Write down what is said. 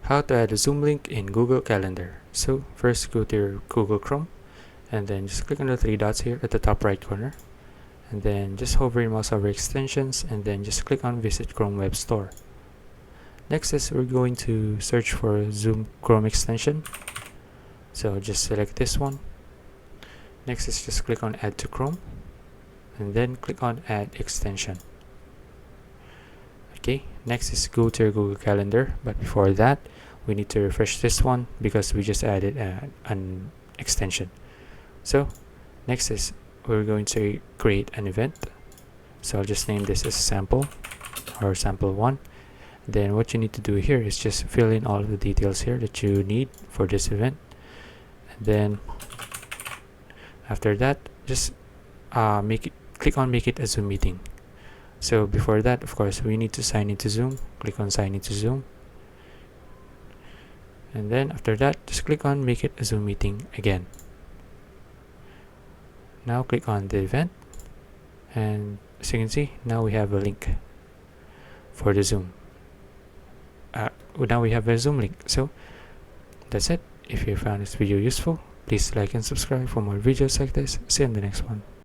How to add a Zoom link in Google Calendar. So first go to your Google Chrome and then just click on the three dots here at the top right corner, and then just hover your mouse over extensions and then just click on Visit Chrome Web Store. Next is we're going to search for Zoom Chrome extension. So just select this one. Next is just click on Add to Chrome and then click on Add Extension. Okay, next is go to your Google Calendar, but before that we need to refresh this one because we just added an extension. So next is we're going to create an event. So I'll just name this as sample or sample 1. Then what you need to do here is just fill in all of the details here that you need for this event, and then after that just click on make it a Zoom meeting. So before that, of course, we need to sign into Zoom. Click on sign into Zoom, and then after that just click on make it a Zoom meeting again. Now click on the event, and as you can see, now we have a link for the Zoom. Now we have a Zoom link. So that's it. If you found this video useful, please like and subscribe for more videos like this. See you in the next one.